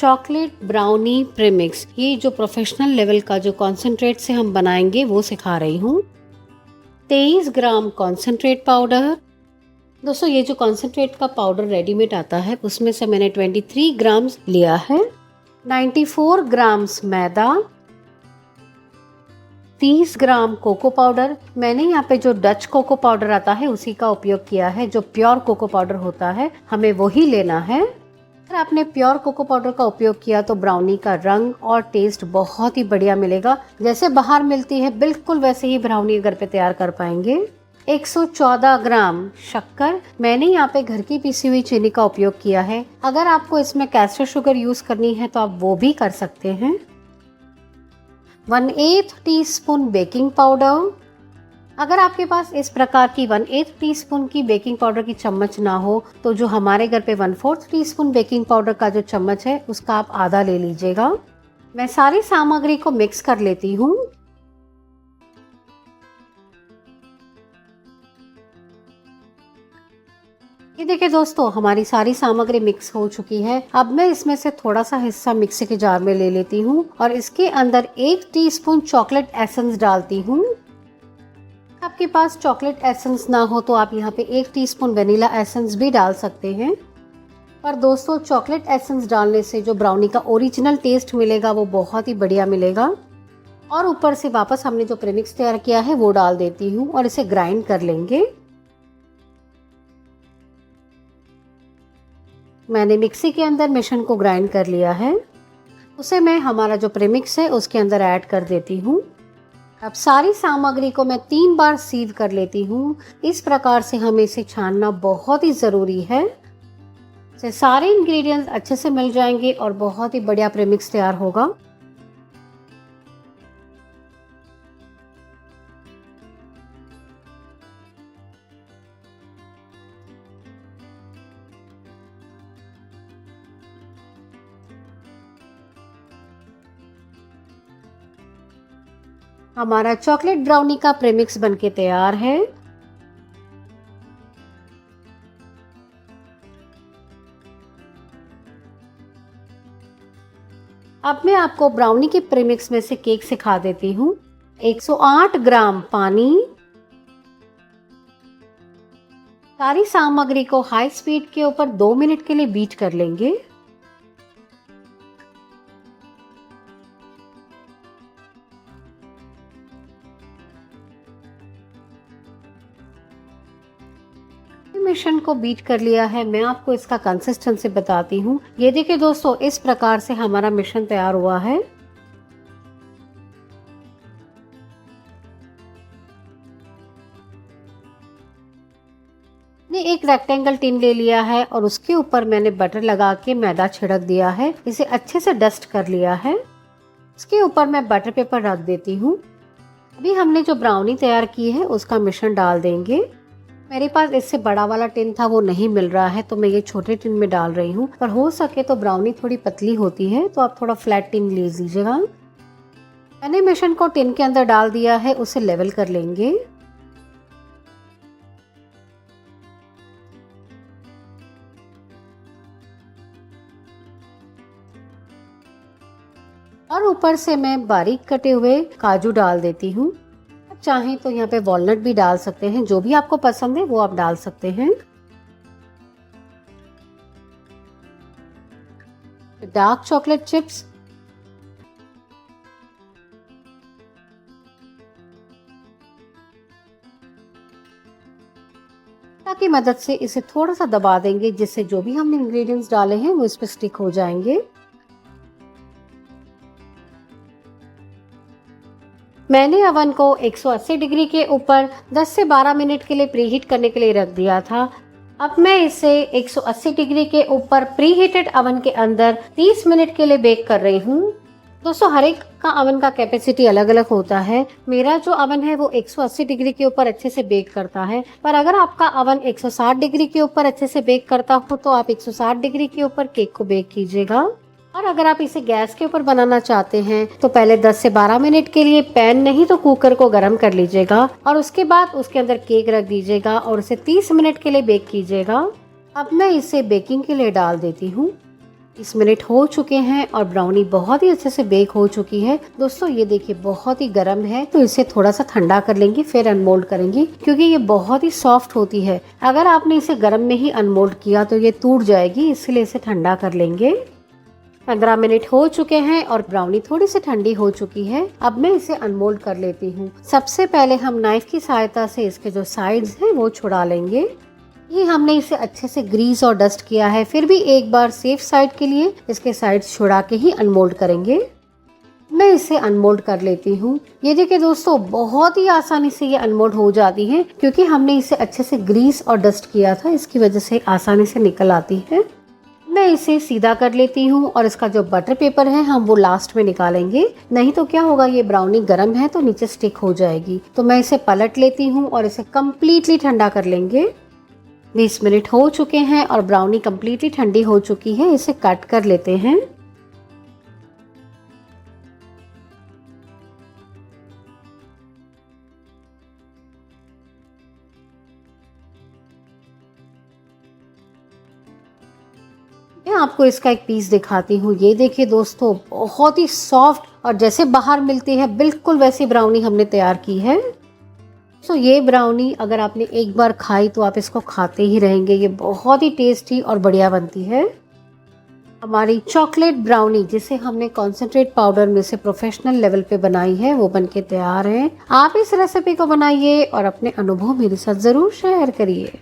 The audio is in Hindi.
चॉकलेट ब्राउनी प्रीमिक्स, ये जो प्रोफेशनल लेवल का जो कॉन्सेंट्रेट से हम बनाएंगे वो सिखा रही हूँ। 23 ग्राम कॉन्सेंट्रेट पाउडर। दोस्तों ये जो कॉन्सेंट्रेट का पाउडर रेडीमेड आता है उसमें से मैंने 23 ग्राम्स लिया है। 94 ग्राम्स मैदा, 30 ग्राम कोको पाउडर। मैंने यहाँ पे जो डच कोको पाउडर आता है उसी का उपयोग किया है। जो प्योर कोको पाउडर होता है हमें वही लेना है। अगर आपने प्योर कोको पाउडर का उपयोग किया तो ब्राउनी का रंग और टेस्ट बहुत ही बढ़िया मिलेगा। जैसे बाहर मिलती है बिल्कुल वैसे ही ब्राउनी घर पे तैयार कर पाएंगे। 114 ग्राम शक्कर। मैंने यहाँ पे घर की पीसी हुई चीनी का उपयोग किया है। अगर आपको इसमें कैस्टर शुगर यूज करनी है तो आप वो भी कर सकते हैं। 1/8 टीस्पून बेकिंग पाउडर। अगर आपके पास इस प्रकार की 1/8 टीस्पून की बेकिंग पाउडर की चम्मच ना हो तो जो हमारे घर पे 1/4 टीस्पून बेकिंग पाउडर का जो चम्मच है उसका आप आधा ले लीजिएगा। मैं सारी सामग्री को मिक्स कर लेती हूँ। ये देखिए दोस्तों, हमारी सारी सामग्री मिक्स हो चुकी है। अब मैं इसमें से थोड़ा सा हिस्सा मिक्सी के जार में ले लेती हूँ और इसके अंदर 1 टीस्पून चॉकलेट एसेंस डालती हूँ। आपके पास चॉकलेट एसेंस ना हो तो आप यहाँ पे 1 टीस्पून वेनिला एसेंस भी डाल सकते हैं। पर दोस्तों चॉकलेट एसेंस डालने से जो ब्राउनी का ओरिजिनल टेस्ट मिलेगा वो बहुत ही बढ़िया मिलेगा। और ऊपर से वापस हमने जो प्रीमिक्स तैयार किया है वो डाल देती हूँ और इसे ग्राइंड कर लेंगे। मैंने मिक्सी के अंदर मिश्रण को ग्राइंड कर लिया है। उसे मैं हमारा जो प्रीमिक्स है उसके अंदर ऐड कर देती हूँ। अब सारी सामग्री को मैं 3 बार सीध कर लेती हूँ। इस प्रकार से हमें इसे छानना बहुत ही ज़रूरी है। इससे सारे इंग्रेडिएंट्स अच्छे से मिल जाएंगे और बहुत ही बढ़िया प्रीमिक्स तैयार होगा। हमारा चॉकलेट ब्राउनी का प्रीमिक्स बनके तैयार है। अब मैं आपको ब्राउनी के प्रीमिक्स में से केक सिखा देती हूँ। 108 ग्राम पानी। सारी सामग्री को हाई स्पीड के ऊपर 2 मिनट के लिए बीट कर लेंगे। मिश्रण को बीट कर लिया है। मैं आपको इसका कंसिस्टेंसी बताती हूँ। ये देखिए दोस्तों, इस प्रकार से हमारा मिश्रण तैयार हुआ है। मैंने एक रेक्टेंगल टिन ले लिया है और उसके ऊपर मैंने बटर लगा के मैदा छिड़क दिया है। इसे अच्छे से डस्ट कर लिया है। इसके ऊपर मैं बटर पेपर रख देती हूँ। अभी हमने जो ब्राउनी तैयार की है उसका मिश्रण डाल देंगे। मेरे पास इससे बड़ा वाला टिन था, वो नहीं मिल रहा है तो मैं ये छोटे टिन में डाल रही हूँ। पर हो सके तो ब्राउनी थोड़ी पतली होती है तो आप थोड़ा फ्लैट टिन ले लीजिएगा। मैंने मिश्रण को टिन के अंदर डाल दिया है, उसे लेवल कर लेंगे। और ऊपर से मैं बारीक कटे हुए काजू डाल देती हूँ। चाहें तो यहाँ पे वॉलनट भी डाल सकते हैं। जो भी आपको पसंद है वो आप डाल सकते हैं। डार्क चॉकलेट चिप्स, की मदद से इसे थोड़ा सा दबा देंगे जिससे जो भी हमने इंग्रेडिएंट्स डाले हैं वो इस पे स्टिक हो जाएंगे। मैंने अवन को 180 डिग्री के ऊपर 10 से 12 मिनट के लिए प्रीहीट करने के लिए रख दिया था। अब मैं इसे 180 डिग्री के ऊपर प्रीहीटेड अवन के अंदर 30 मिनट के लिए बेक कर रही हूँ। दोस्तों हर एक का अवन का कैपेसिटी अलग अलग होता है। मेरा जो अवन है वो 180 डिग्री के ऊपर अच्छे से बेक करता है। पर अगर आपका अवन 160 डिग्री के ऊपर अच्छे से बेक करता हो तो आप 160 डिग्री के ऊपर केक को बेक कीजिएगा। और अगर आप इसे गैस के ऊपर बनाना चाहते हैं तो पहले 10 से 12 मिनट के लिए पैन नहीं तो कुकर को गर्म कर लीजिएगा और उसके बाद उसके अंदर केक रख दीजिएगा और उसे 30 मिनट के लिए बेक कीजिएगा। अब मैं इसे बेकिंग के लिए डाल देती हूँ। 20 मिनट हो चुके हैं और ब्राउनी बहुत ही अच्छे से बेक हो चुकी है। दोस्तों ये देखिए बहुत ही गर्म है, तो इसे थोड़ा सा ठंडा कर लेंगे फिर अनमोल्ड करेंगे, क्योंकि ये बहुत ही सॉफ्ट होती है। अगर आपने इसे गर्म में ही अनमोल्ड किया तो ये टूट जाएगी, इसलिए इसे ठंडा कर लेंगे। 15 मिनट हो चुके हैं और ब्राउनी थोड़ी सी ठंडी हो चुकी है। अब मैं इसे अनमोल्ड कर लेती हूँ। सबसे पहले हम नाइफ की सहायता से इसके जो साइड्स हैं वो छुड़ा लेंगे। ये हमने इसे अच्छे से ग्रीस और डस्ट किया है, फिर भी एक बार सेफ साइड के लिए इसके साइड्स छुड़ा के ही अनमोल्ड करेंगे। मैं इसे अनमोल्ड कर लेती हूँ। ये देखिए दोस्तों बहुत ही आसानी से ये अनमोल्ड हो जाती है, क्योंकि हमने इसे अच्छे से ग्रीस और डस्ट किया था, इसकी वजह से आसानी से निकल आती है। मैं इसे सीधा कर लेती हूँ और इसका जो बटर पेपर है हम वो लास्ट में निकालेंगे, नहीं तो क्या होगा, ये ब्राउनी गर्म है तो नीचे स्टिक हो जाएगी। तो मैं इसे पलट लेती हूँ और इसे कम्प्लीटली ठंडा कर लेंगे। 20 मिनट हो चुके हैं और ब्राउनी कम्प्लीटली ठंडी हो चुकी है। इसे कट कर लेते हैं। मैं आपको इसका एक पीस दिखाती हूँ। ये देखिए दोस्तों बहुत ही सॉफ्ट और जैसे बाहर मिलती है बिल्कुल वैसी ब्राउनी हमने तैयार की है। तो ये ब्राउनी अगर आपने एक बार खाई तो आप इसको खाते ही रहेंगे। ये बहुत ही टेस्टी और बढ़िया बनती है। हमारी चॉकलेट ब्राउनी जिसे हमने कॉन्सेंट्रेट पाउडर में से प्रोफेशनल लेवल पे बनाई है वो बनके तैयार है। आप इस रेसिपी को बनाइए और अपने अनुभव मेरे साथ जरूर शेयर करिए।